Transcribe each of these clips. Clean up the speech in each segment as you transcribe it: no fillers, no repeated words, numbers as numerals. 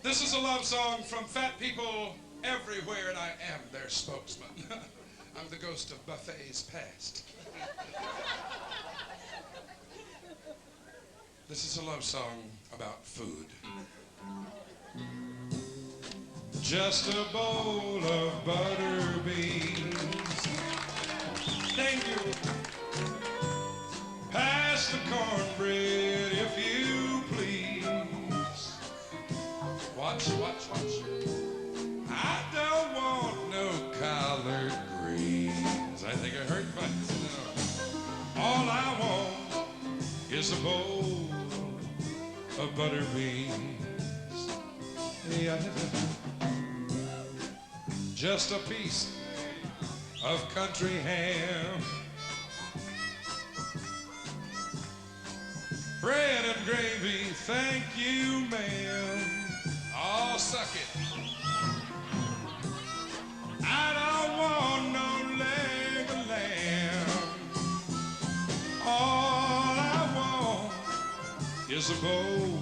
This is a love song from fat people everywhere, and I am their spokesman. I'm the ghost of buffets past. This is a love song about food. Just a bowl of butter beans. Thank you. Pass the cornbread if you please. Watch, watch, watch. I don't want no collard greens. I think I heard myself. All I want is a bowl of butter beans. Just a piece of country ham. Bread and gravy, thank you, ma'am. Oh, suck it. I don't want no leg of lamb. All I want is a bowl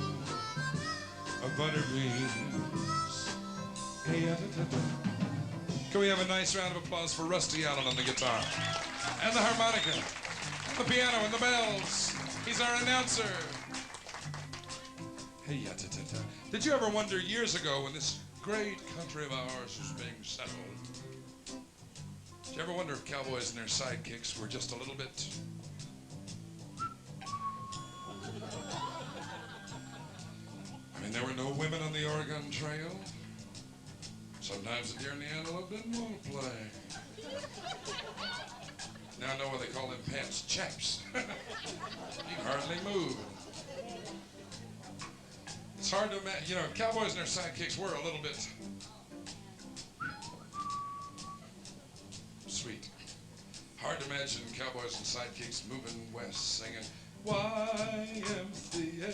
of butter beans. Can we have a nice round of applause for Rusty Allen on the guitar, and the harmonica, and the piano, and the bells? He's our announcer. Hey, did you ever wonder years ago when this great country of ours was being settled? Did you ever wonder if cowboys and their sidekicks were just a little bit... I mean, there were no women on the Oregon Trail. Sometimes the deer and the antelope didn't want to play. Now I know why they call them pants chaps. You can hardly move. It's hard to imagine, you know, cowboys and their sidekicks were a little bit sweet. Hard to imagine cowboys and sidekicks moving west singing YMCA.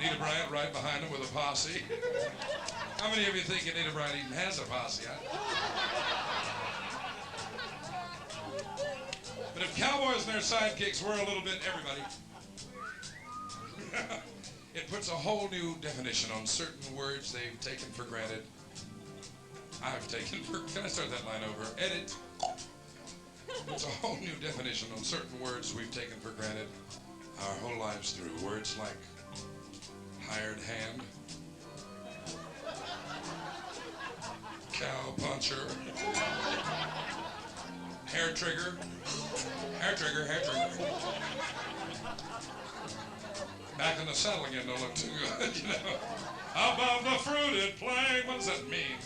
Nita Bryant right behind them with a posse. How many of you think Nita Bryant even has a posse? But if cowboys and their sidekicks were a little bit everybody, it puts a whole new definition on certain words they've taken for granted. I've taken for... Can I start that line over? Edit. Puts a whole new definition on certain words we've taken for granted our whole lives through. Words like hired hand, cow puncher, hair trigger, hair trigger, hair trigger. Back in the saddle again don't look too good, you know. Above the fruited plain, what does that mean?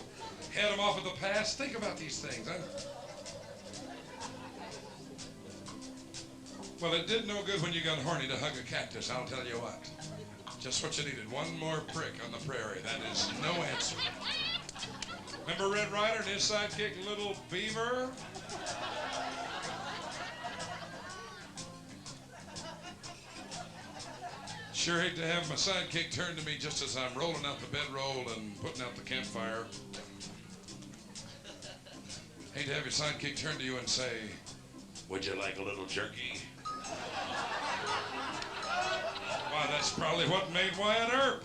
Head them off at the pass. Think about these things, huh? Well, it did no good when you got horny to hug a cactus, I'll tell you what. Just what you needed, one more prick on the prairie. That is no answer. Remember Red Ryder and his sidekick, Little Beaver? Sure hate to have my sidekick turn to me just as I'm rolling out the bedroll and putting out the campfire. Hate to have your sidekick turn to you and say, would you like a little jerky? Why, that's probably what made Wyatt Earp.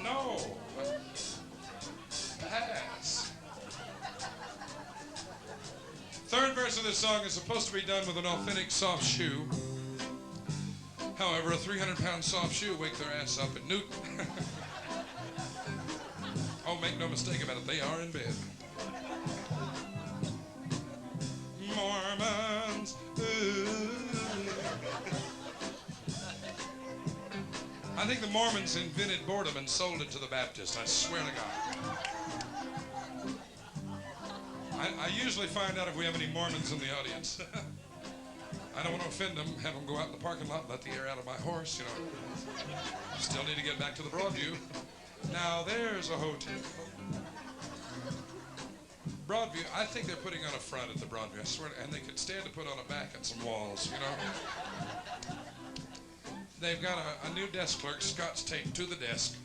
No. Pass. Third verse of this song is supposed to be done with an authentic soft shoe. However, a 300-pound soft shoe wake their ass up at Newton. Oh, make no mistake about it, they are in bed. Mormons. I think the Mormons invented boredom and sold it to the Baptists, I swear to God. I usually find out if we have any Mormons in the audience. I don't want to offend them, have them go out in the parking lot and let the air out of my horse, you know. Still need to get back to the Broadview. Now there's a hotel. Broadview, I think they're putting on a front at the Broadview, I swear, and they could stand to put on a back at some walls, you know. They've got a new desk clerk, Scotch taped to the desk.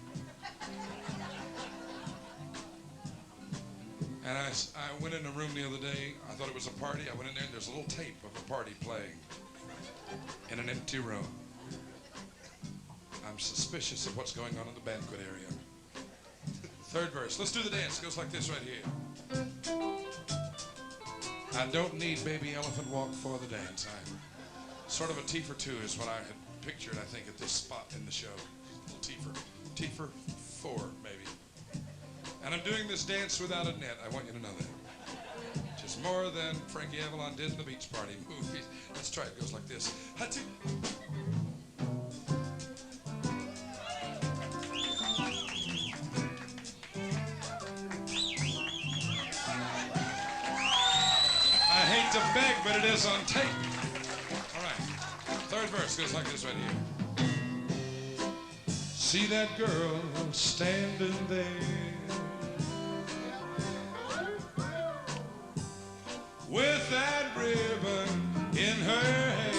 And I went in a room the other day, I thought it was a party, I went in there and there's a little tape of a party playing in an empty room. I'm suspicious of what's going on in the banquet area. Third verse. Let's do the dance. It goes like this right here. I don't need Baby Elephant Walk for the dance. Sort of a T for two is what I had pictured, I think, at this spot in the show. T for four, maybe. And I'm doing this dance without a net. I want you to know that. Just more than Frankie Avalon did in the Beach Party movie. Let's try it. It goes like this. I hate to beg, but it is on tape. All right. Third verse goes like this right here. See that girl standing there, with that ribbon in her hair.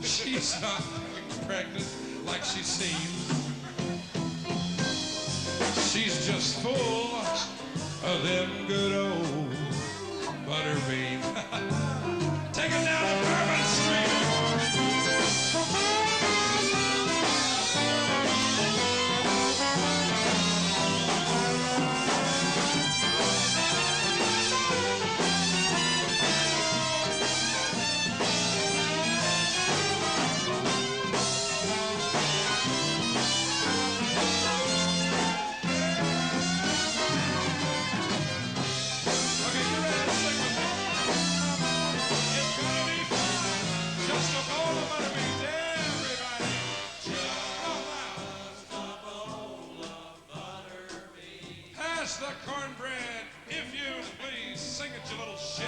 She's not pregnant like she seems. She's just full of them good old butter beans. Take it down to Bourbon Street. The cornbread, if you please. Sing it, you little shit.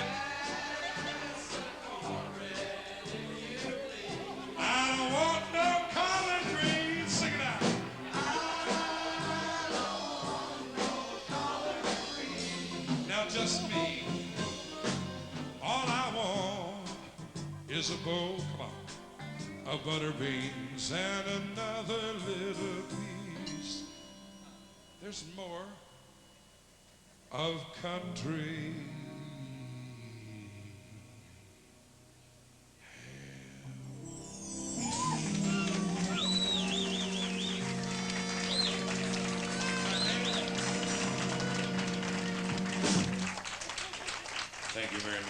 I don't want no collard greens. Sing it out. I don't want no collard greens. Now just me. All I want is a bowl, come on, of butter beans and another little piece. There's more of country. Thank you very much.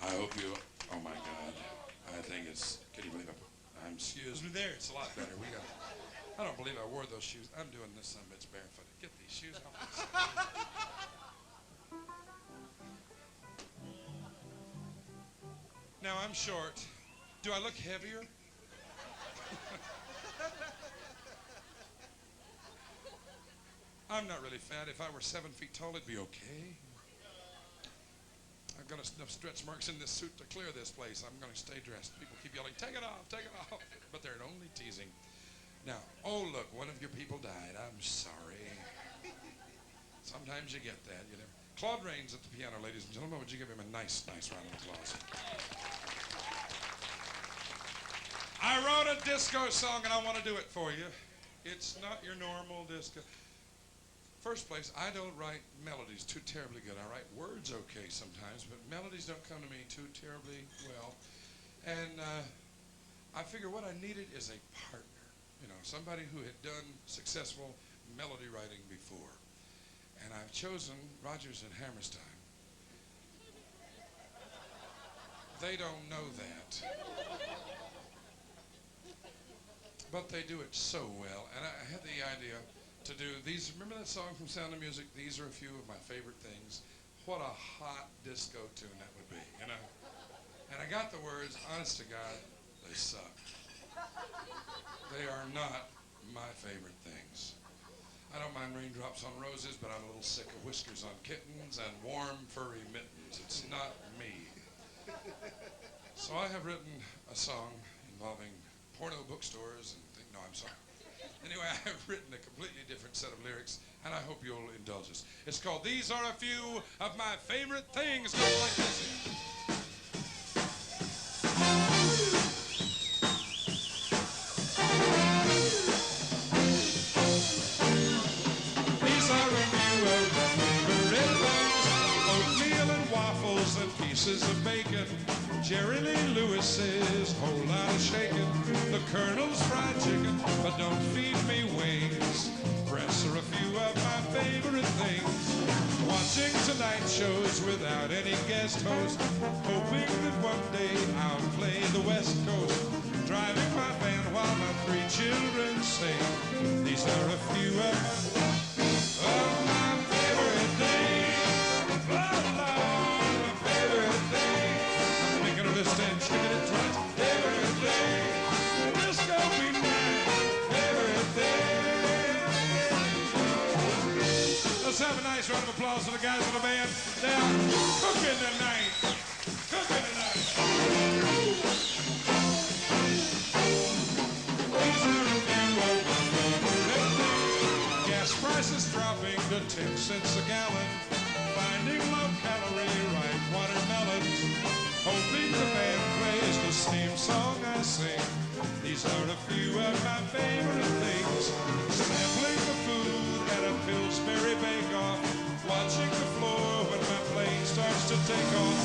I hope you, oh my God, I think it's, can you believe it? Excuse me there, it's a lot better. I don't believe I wore those shoes. I'm doing this son of a bitch barefooted. Get these shoes off. Now I'm short. Do I look heavier? I'm not really fat. If I were 7 feet tall, it'd be okay. I've got enough stretch marks in this suit to clear this place. I'm going to stay dressed. People keep yelling, take it off, take it off. But they're only teasing. Now, oh, look, one of your people died. I'm sorry. Sometimes you get that. You know. Claude Rains at the piano, ladies and gentlemen. Would you give him a nice, nice round of applause? I wrote a disco song, and I want to do it for you. It's not your normal disco. First place, I don't write melodies too terribly good. I write words okay sometimes, but melodies don't come to me too terribly well. And I figure what I needed is a partner. You know, somebody who had done successful melody writing before. And I've chosen Rodgers and Hammerstein. They don't know that. But they do it so well. And I had the idea to do these. Remember that song from Sound of Music? These are a few of my favorite things. What a hot disco tune that would be, you know? And I got the words, honest to God, they suck. They are not my favorite things. I don't mind raindrops on roses, but I'm a little sick of whiskers on kittens and warm furry mittens. It's not me. So I have written a song involving porno bookstores and things. No, I'm sorry. Anyway, I have written a completely different set of lyrics, and I hope you'll indulge us. It's called These Are a Few of My Favorite Things. It goes like this. These are a few of my favorite things. Oatmeal and waffles and peanuts. pieces of bacon, Jerry Lee Lewis's whole lot of shaking, the Colonel's fried chicken, but don't feed me wings. Breasts are a few of my favorite things. Watching tonight shows without any guest host, hoping that one day I'll play the West Coast. Driving my van while my 3 children sing. These are a few of my favorite days. My favorite days. I'm making a list and sticking it twice. Favorite days. This gonna be my favorite days. Let's have a nice round of applause for the guys in the band. They're cooking tonight. Cooking tonight. Prices dropping to 10 cents a gallon. Finding low-calorie ripe watermelons. Hoping the band plays the same song I sing. These are a few of my favorite things. Sampling the food at a Pillsbury bake-off. Watching the floor when my plane starts to take off.